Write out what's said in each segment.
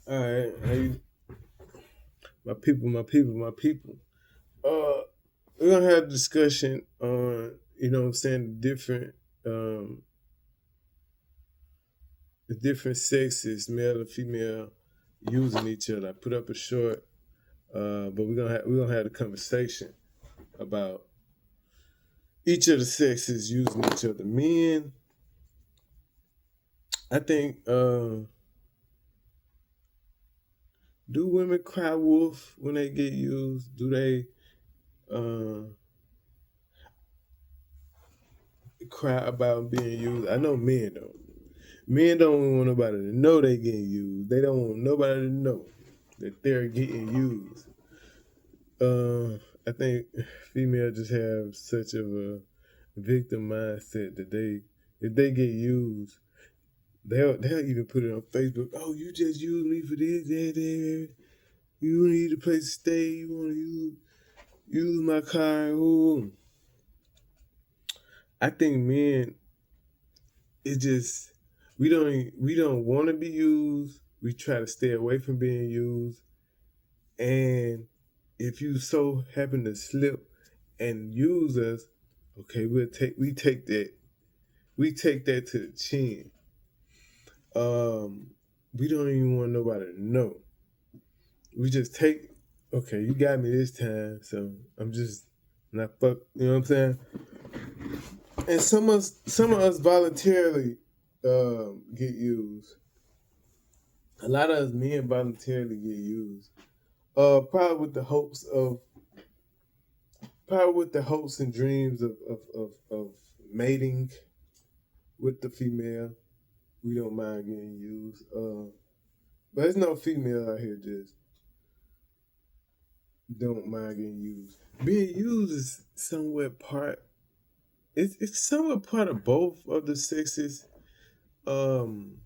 All right, my people, my people, my people. Uh, we're gonna have a discussion on, what I'm saying, um, the different sexes, male and female, using each other. I put up a short, but we're gonna have a conversation about each of the sexes using each other. Men, I think, do women cry wolf when they get used? Do they uh, cry about being used? I know men don't. Men don't want nobody to know they getting used. They don't want nobody to know that they're getting used. I think females just have such of a victim mindset that if they get used, they'll even put it on Facebook. Oh, you just used me for this, that, that. You need a place to stay. You want to use my car. Ooh. I think men, it just we don't want to be used. We try to stay away from being used. And if you so happen to slip and use us, okay, we take that to the chin. Um, we don't even want nobody to know. We just take, okay, you got me this time, so I'm just not fuck. You know what I'm saying? And some of us voluntarily get used. A lot of us men voluntarily get used. Probably with the hopes of probably with the hopes and dreams of mating with the female. We don't mind getting used. But there's no female out here just don't mind getting used. Being used is somewhat part. It's somewhat part of both of the sexes' um,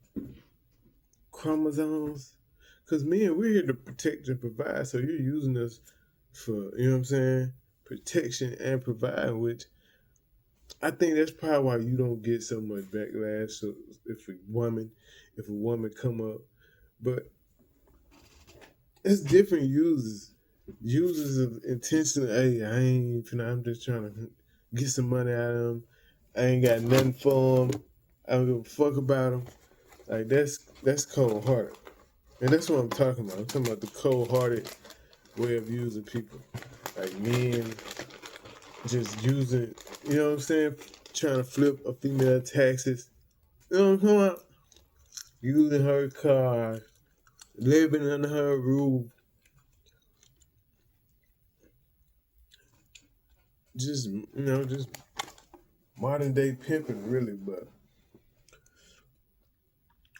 chromosomes. Cause men, we're here to protect and provide. So you're using us for, you know what I'm saying, protection and provide, which I think that's probably why you don't get so much backlash. So if a woman come up, but it's different uses. Users of intentional. Hey, I'm just trying to get some money out of them. I ain't got nothing for them. I don't give a fuck about them. Like that's cold hearted, and that's what I'm talking about. I'm talking about the cold hearted way of using people. Like men just using, you know what I'm saying, trying to flip a female taxes. You know what I'm talking about? Using her car, living under her roof, just modern day pimping, really. But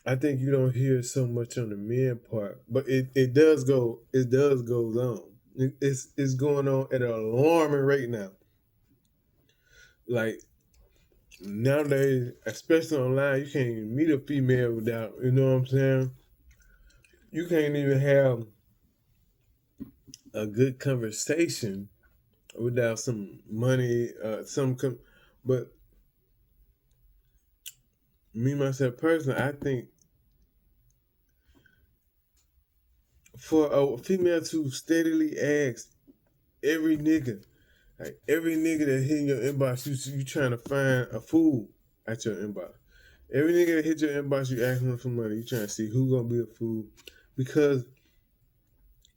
I think you don't hear it so much on the men part, but it does goes on. It's going on at an alarming rate now. Like nowadays, especially online, you can't even meet a female without, you know what I'm saying? You can't even have a good conversation without some money, but me myself personally, I think for a female to steadily ask every nigga, like every nigga that hit your inbox, you trying to find a fool at your inbox. Every nigga that hit your inbox, you asking them for money. You trying to see who gonna be a fool, because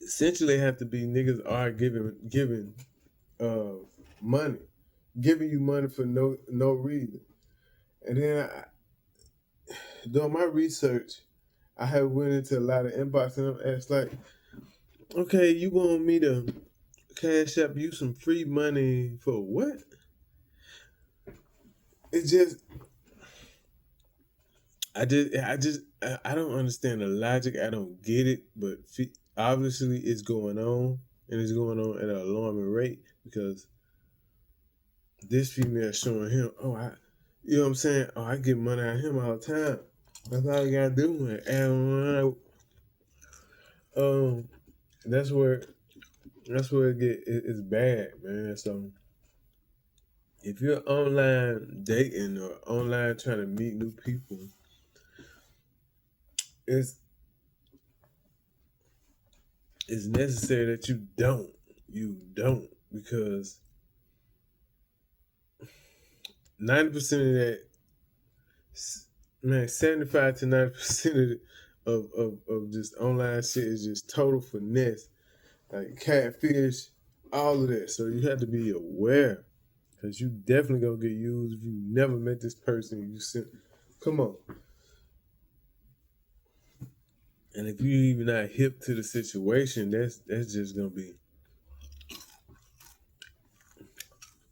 essentially have to be niggas are giving uh money, giving you money for no reason. And then doing my research, I have went into a lot of inbox and I'm asked like, okay, you want me to cash up you some free money for what? It just I don't understand the logic. I don't get it, but obviously it's going on, and it's going on at an alarming rate because this female is showing him, you know what I'm saying? Oh, I get money out of him all the time. That's all you gotta do. And that's where it's bad, man. So if you're online dating or online trying to meet new people, it's it's necessary that you don't. You don't, because 90% of that, man, 75 to 90% of just online shit is just total finesse, like catfish, all of that. So you have to be aware, because you definitely gonna get used if you never met this person. You sent, come on, and if you even not hip to the situation, that's just gonna be.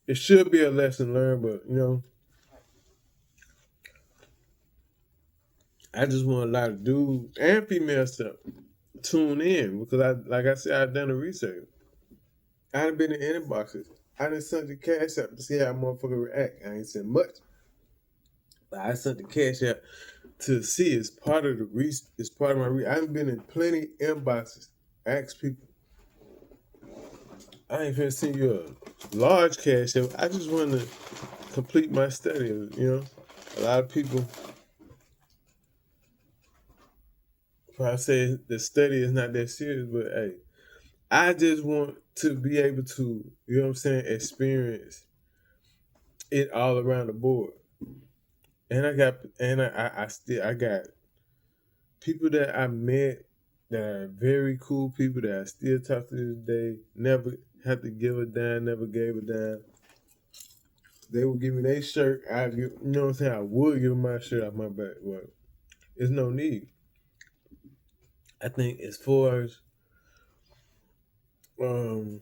It should be a lesson learned, but I just want a lot of dudes and females to tune in, because like I said, I've done the research. I done been in inboxes. I done sent the cash out to see how motherfucker react. I ain't sent much, but I sent the cash out to see. It's part of it's part of my. I done been in plenty inboxes. Ask people. I ain't finna send you a large cash out. I just want to complete my study. A lot of people probably say the study is not that serious, but hey, I just want to be able to, experience it all around the board. And I got people that I met that are very cool people that I still talk to this day. Never had to give a dime, never gave a dime. They would give me their shirt. I give, you know what I'm saying? I would give them my shirt off my back, but there's no need. I think as far as men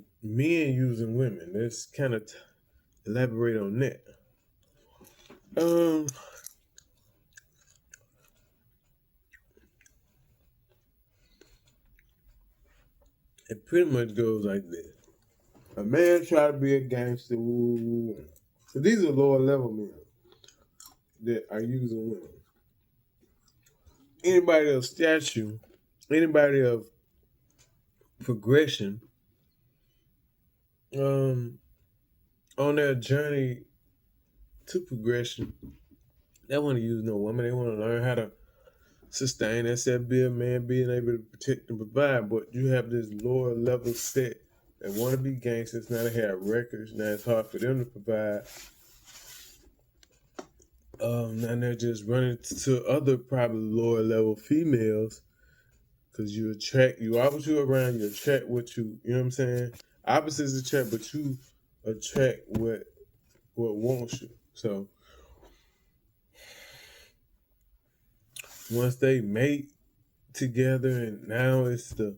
using women, let's kind of elaborate on that. It pretty much goes like this. A man try to be a gangster. So these are lower level men that are using women. Anybody of stature, anybody of progression, on their journey to progression, they want to use no woman. They want to learn how to sustain themselves, be a man, being able to protect and provide. But you have this lower level set that want to be gangsters. Now they have records. Now it's hard for them to provide. Now they're just running to other probably lower level females, because you always you around, you attract what you know what I'm saying? Opposites attract, but you attract what wants you. So once they mate together, and now it's the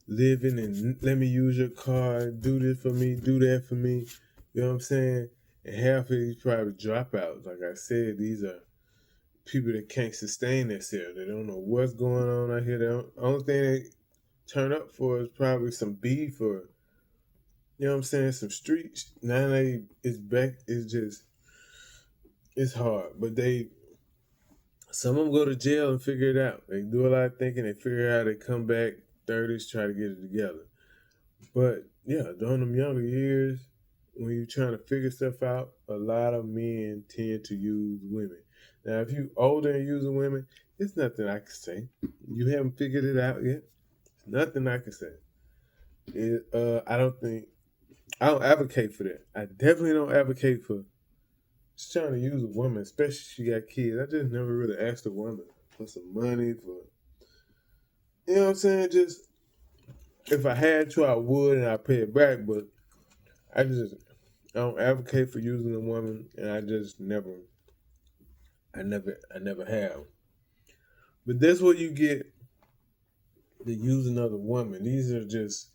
living and let me use your car, do this for me, do that for me. You know what I'm saying? And half of these probably dropouts. Like I said, these are people that can't sustain themselves. They don't know what's going on out here. The only thing they turn up for is probably some beef, or you know what I'm saying, some streets. Now it's back. It's hard. But some of them go to jail and figure it out. They do a lot of thinking. They figure it out. They come back 30s, try to get it together. But yeah, during them younger years, when you're trying to figure stuff out, a lot of men tend to use women. Now, if you older and using women, it's nothing I can say. You haven't figured it out yet. It's nothing I can say. I don't advocate for that. I definitely don't advocate for just trying to use a woman, especially if she got kids. I just never really asked a woman for some money, you know what I'm saying? Just if I had to, I would, and I'd pay it back. But I don't advocate for using a woman, and I never have. But that's what you get, the using of the woman. These are just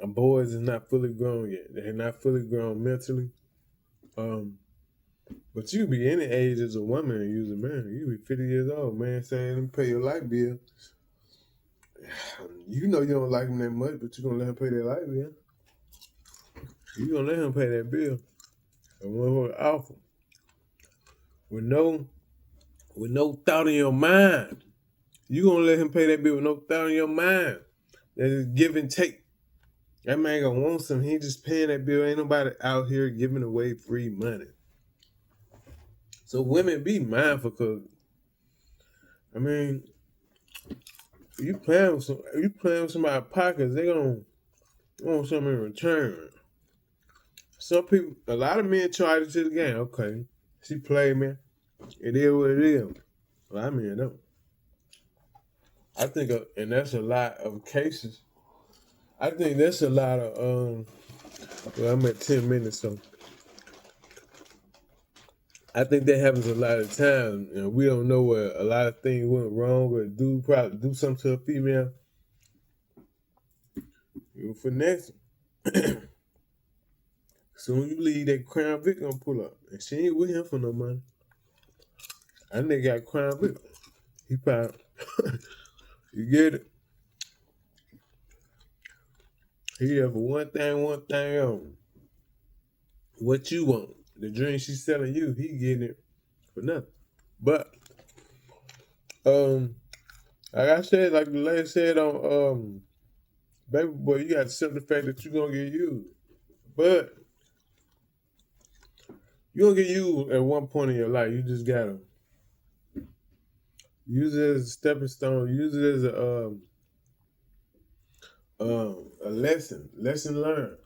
boys is not fully grown yet. They're not fully grown mentally. But you be any age as a woman and use a man. You be 50 years old, man, saying, let me pay your light bill. You know you don't like him that much, but you're going to let him pay that light bill. You're going to let him pay that bill. And motherfucker awful. With no thought in your mind. You going to let him pay that bill with no thought in your mind. That is give and take. That man going to want some. He just paying that bill. Ain't nobody out here giving away free money. So women, be mindful, because, I mean, You playing with somebody's pockets, they gonna want something in return. Some people, a lot of men charge it to the game. Okay, she played me. It is what it is. A lot of men don't. I think, and that's a lot of cases. I think that's a lot of. Well, I'm at 10 minutes, so I think that happens a lot of times. You know, we don't know where a lot of things went wrong, or dude probably do something to a female. You finesse. Soon you leave, that Crown Vic gonna pull up, and she ain't with him for no money. That nigga got Crown Vic. He probably, you get it. He there for one thing on. What you want? The dream she's selling you, he getting it for nothing. But like I said, like the lady said on Baby Boy, you got to accept the fact that you're gonna get used. But you're gonna get used at one point in your life. You just gotta use it as a stepping stone, use it as a lesson learned.